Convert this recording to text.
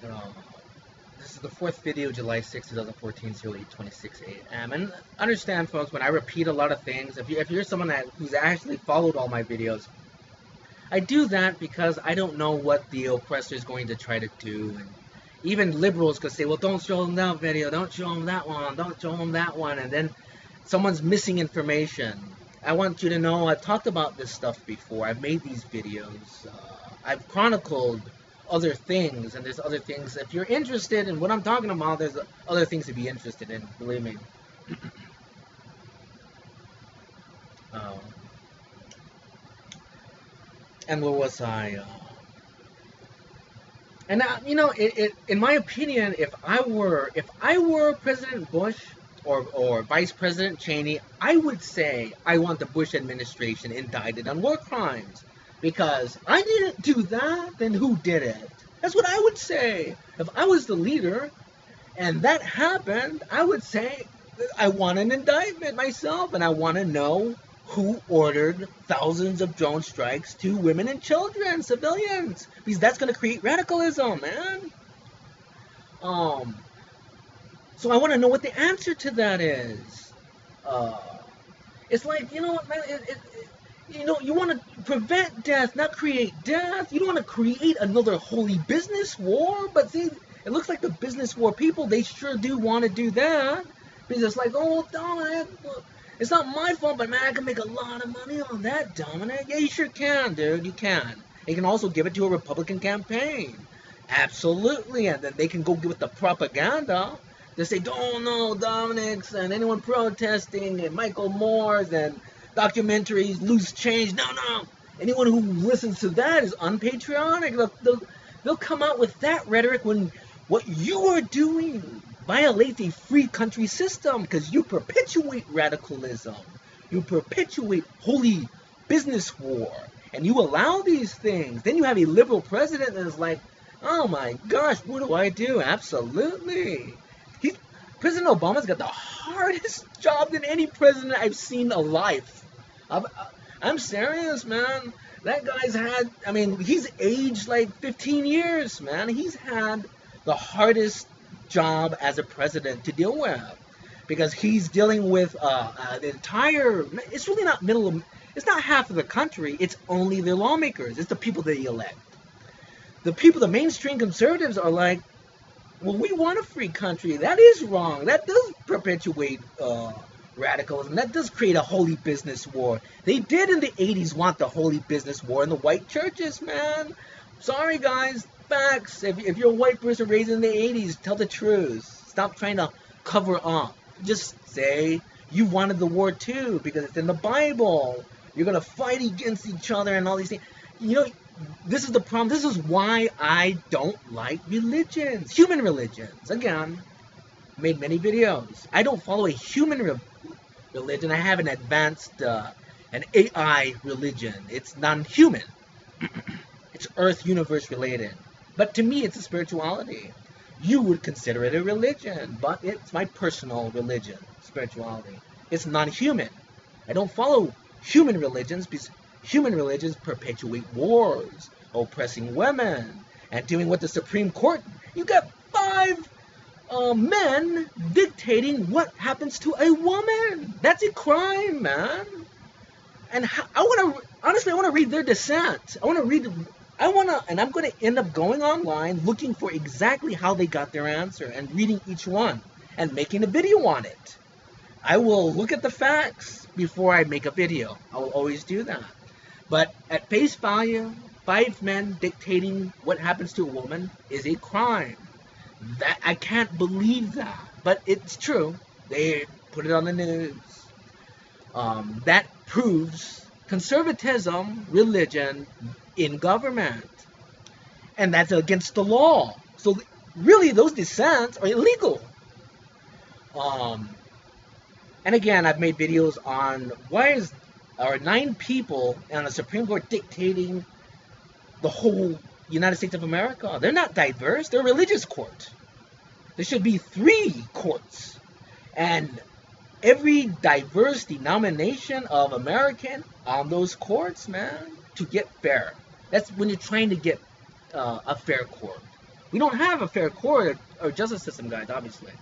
Uh, this is the fourth video, July 6, 2014, 08:26 a.m. And understand, folks, when I repeat a lot of things, if you're someone who's actually followed all my videos, I do that because I don't know what the oppressor is going to try to do. And even liberals could say, well, don't show them that video, don't show them that one, don't show them that one, and then someone's missing information. I want you to know I've talked about this stuff before. I've made these videos. I've chronicled other things, and there's other things. If you're interested in what I'm talking about, there's other things to be interested in, believe me. And where was I? You know, in my opinion, if I were President Bush or Vice President Cheney, I would say I want the Bush administration indicted on war crimes. Because I didn't do that, then who did it? That's what I would say. If I was the leader and that happened, I would say I want an indictment myself, and I want to know who ordered thousands of drone strikes to women and children, civilians, because that's going to create radicalism, man. So I want to know what the answer to that is. It's like, you know what, man, you know, you want to prevent death, not create death. You don't want to create another holy business war. But see, it looks like the business war people, they sure do want to do that. Because it's like, oh, Dominic, it's not my fault, but man, I can make a lot of money on that, Dominic. Yeah, you sure can, dude. You can. You can also give it to a Republican campaign. Absolutely. And then they can go with the propaganda. They say, don't know Dominic's and anyone protesting and Michael Moore's and documentaries, loose change. No. Anyone who listens to that is unpatriotic. They'll come out with that rhetoric when what you are doing violates a free country system, because you perpetuate radicalism. You perpetuate holy business war. And you allow these things. Then you have a liberal president that is like, oh my gosh, what do I do? Absolutely. President Obama's got the hardest job than any president I've seen alive. I'm serious, man. That guy's had, I mean, he's aged like 15 years, man. He's had the hardest job as a president to deal with, because he's dealing with the entire, it's really not it's not half of the country. It's only the lawmakers. It's the people that he elect. The people, the mainstream conservatives are like, well, we want a free country. That is wrong. That does perpetuate radicalism. That does create a holy business war. They did in the 80s want the holy business war in the white churches, man. Sorry, guys. Facts. If you're a white person raised in the 80s, tell the truth. Stop trying to cover up. Just say you wanted the war too, because it's in the Bible. You're going to fight against each other and all these things. You know, this is the problem. This is why I don't like religions. Human religions. Again, made many videos. I don't follow a human religion. I have an advanced, an AI religion. It's non-human. It's Earth universe related. But to me, it's a spirituality. You would consider it a religion, but it's my personal religion, spirituality. It's non-human. I don't follow human religions because human religions perpetuate wars, oppressing women, and doing what the Supreme Court. You got 5 men dictating what happens to a woman. That's a crime, man. And honestly, I want to read their dissent. And I'm going to end up going online looking for exactly how they got their answer and reading each one and making a video on it. I will look at the facts before I make a video. I will always do that. But at face value, 5 men dictating what happens to a woman is a crime. That I can't believe that, but it's true. They put it on the news. That proves conservatism, religion in government, and that's against the law. So really, those dissents are illegal. And again, I've made videos on why are 9 people on the Supreme Court dictating the whole United States of America. They're not diverse. They're a religious court. There should be 3 courts. And every diverse denomination of American on those courts, man, to get fair. That's when you're trying to get a fair court. We don't have a fair court or justice system, guys, obviously.